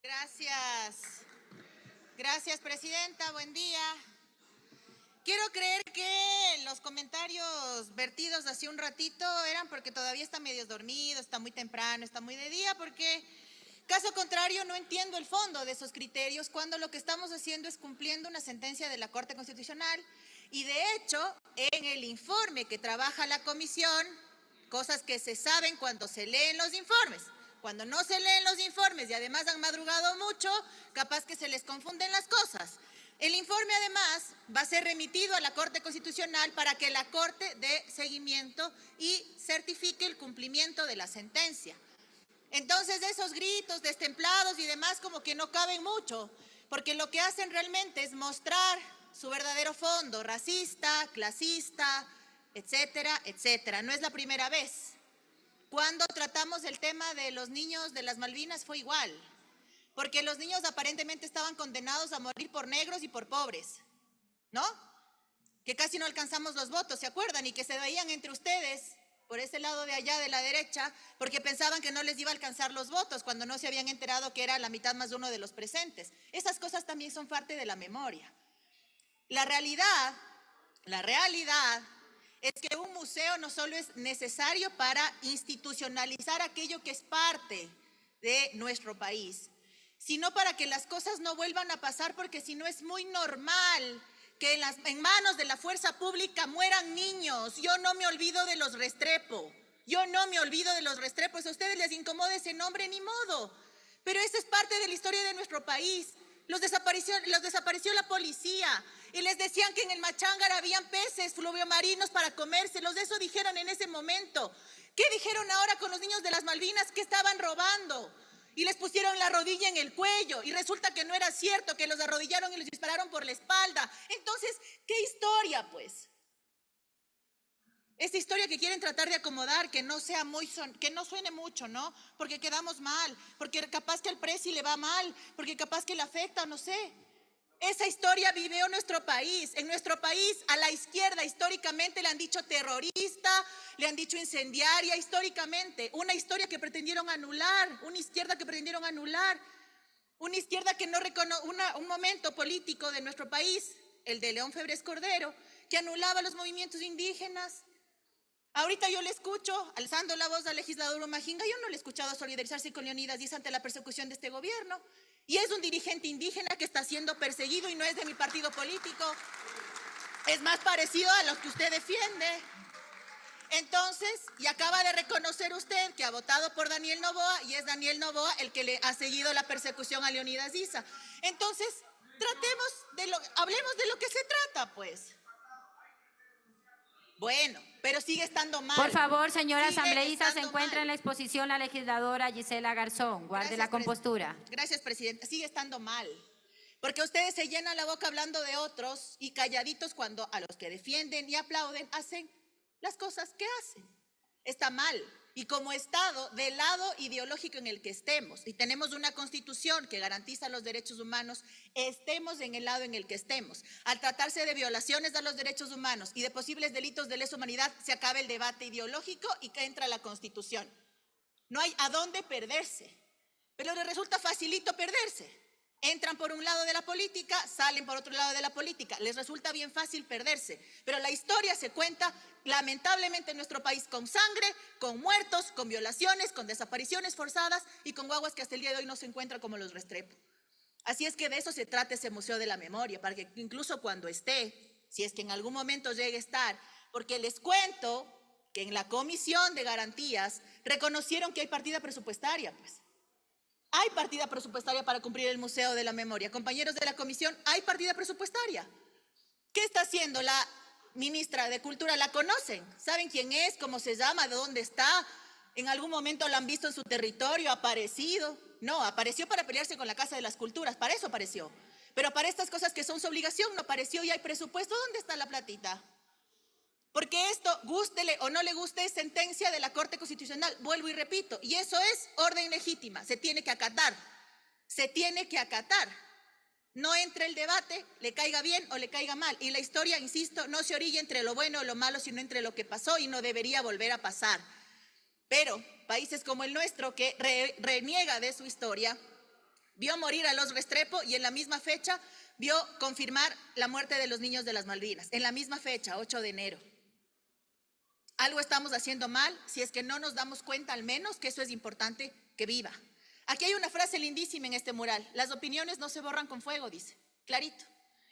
Gracias. Gracias, presidenta. Buen día. Quiero creer que los comentarios vertidos hace un ratito eran porque todavía está medio dormido, está muy temprano, está muy de día, porque caso contrario no entiendo el fondo de esos criterios cuando lo que estamos haciendo es cumpliendo una sentencia de la Corte Constitucional y de hecho en el informe que trabaja la comisión, cosas que se saben cuando se leen los informes. Cuando no se leen los informes y además han madrugado mucho, capaz que se les confunden las cosas. El informe además va a ser remitido a la Corte Constitucional para que la Corte dé seguimiento y certifique el cumplimiento de la sentencia. Entonces esos gritos destemplados y demás como que no caben mucho, porque lo que hacen realmente es mostrar su verdadero fondo, racista, clasista, etcétera, etcétera. No es la primera vez. Cuando tratamos el tema de los niños de las Malvinas fue igual, porque los niños aparentemente estaban condenados a morir por negros y por pobres, ¿no? Que casi no alcanzamos los votos, ¿se acuerdan? Y que se veían entre ustedes, por ese lado de allá de la derecha, porque pensaban que no les iba a alcanzar los votos, cuando no se habían enterado que era la mitad más uno de los presentes. Esas cosas también son parte de la memoria. La realidad es que un museo no solo es necesario para institucionalizar aquello que es parte de nuestro país, sino para que las cosas no vuelvan a pasar, porque si no es muy normal que en manos de la fuerza pública mueran niños. Yo no me olvido de los Restrepo, a ustedes les incomoda ese nombre, ni modo, pero esa es parte de la historia de nuestro país. Los desapareció la policía y les decían que en el Machangar habían peces fluviomarinos para comérselos. Eso dijeron en ese momento. ¿Qué dijeron ahora con los niños de las Malvinas? Que estaban robando y les pusieron la rodilla en el cuello y resulta que no era cierto, que los arrodillaron y les dispararon por la espalda. Entonces, ¿qué historia, pues? Esta historia que quieren tratar de acomodar, que no suene mucho, ¿no? Porque quedamos mal, porque capaz que al presi le va mal, porque capaz que le afecta, no sé. Esa historia vivió nuestro país. En nuestro país, a la izquierda históricamente le han dicho terrorista, le han dicho incendiaria históricamente. Una historia que pretendieron anular, una izquierda que pretendieron anular, una izquierda que no reconoce, un momento político de nuestro país, el de León Febres Cordero, que anulaba los movimientos indígenas. Ahorita yo le escucho, alzando la voz al legislador Majinga, yo no le he escuchado solidarizarse con Leonidas Diz ante la persecución de este gobierno. Y es un dirigente indígena que está siendo perseguido y no es de mi partido político. Es más parecido a los que usted defiende. Entonces, y acaba de reconocer usted que ha votado por Daniel Noboa y es Daniel Noboa el que le ha seguido la persecución a Leonidas Diz. Entonces, hablemos de lo que se trata, pues. Bueno, pero sigue estando mal. Por favor, señora asambleísta, se encuentra en la exposición la legisladora Gisela Garzón. Guarde la compostura. Gracias, presidenta. Sigue estando mal. Porque ustedes se llenan la boca hablando de otros y calladitos cuando a los que defienden y aplauden hacen las cosas que hacen. Está mal. Y como Estado, del lado ideológico en el que estemos, y tenemos una Constitución que garantiza los derechos humanos, estemos en el lado en el que estemos. Al tratarse de violaciones a los derechos humanos y de posibles delitos de lesa humanidad, se acaba el debate ideológico y que entra la Constitución. No hay a dónde perderse, pero les resulta facilito perderse. Entran por un lado de la política, salen por otro lado de la política. Les resulta bien fácil perderse. Pero la historia se cuenta, lamentablemente, en nuestro país con sangre, con muertos, con violaciones, con desapariciones forzadas y con guaguas que hasta el día de hoy no se encuentran como los Restrepo. Así es que de eso se trata ese Museo de la Memoria, para que incluso cuando esté, si es que en algún momento llegue a estar, porque les cuento que en la Comisión de Garantías reconocieron que hay partida presupuestaria, pues. Hay partida presupuestaria para cumplir el Museo de la Memoria. Compañeros de la comisión, hay partida presupuestaria. ¿Qué está haciendo la ministra de Cultura? ¿La conocen? ¿Saben quién es? ¿Cómo se llama? ¿De dónde está? ¿En algún momento la han visto en su territorio? ¿Ha aparecido? No, apareció para pelearse con la Casa de las Culturas, para eso apareció. Pero para estas cosas que son su obligación no apareció y hay presupuesto. ¿Dónde está la platita? Porque esto, gústele o no le guste, es sentencia de la Corte Constitucional, vuelvo y repito, y eso es orden legítima, se tiene que acatar, no entre el debate, le caiga bien o le caiga mal, y la historia, insisto, no se orilla entre lo bueno o lo malo, sino entre lo que pasó y no debería volver a pasar. Pero países como el nuestro, que reniega de su historia, vio morir a los Restrepo y en la misma fecha vio confirmar la muerte de los niños de las Malvinas, en la misma fecha, 8 de enero. Algo estamos haciendo mal si es que no nos damos cuenta al menos que eso es importante que viva. Aquí hay una frase lindísima en este mural: las opiniones no se borran con fuego, dice, clarito.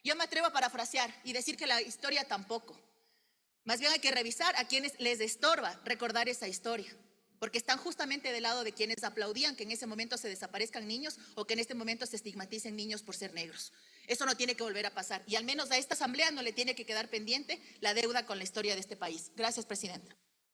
Yo me atrevo a parafrasear y decir que la historia tampoco. Más bien hay que revisar a quienes les estorba recordar esa historia, porque están justamente del lado de quienes aplaudían que en ese momento se desaparezcan niños o que en este momento se estigmaticen niños por ser negros. Eso no tiene que volver a pasar y al menos a esta asamblea no le tiene que quedar pendiente la deuda con la historia de este país. Gracias, presidenta.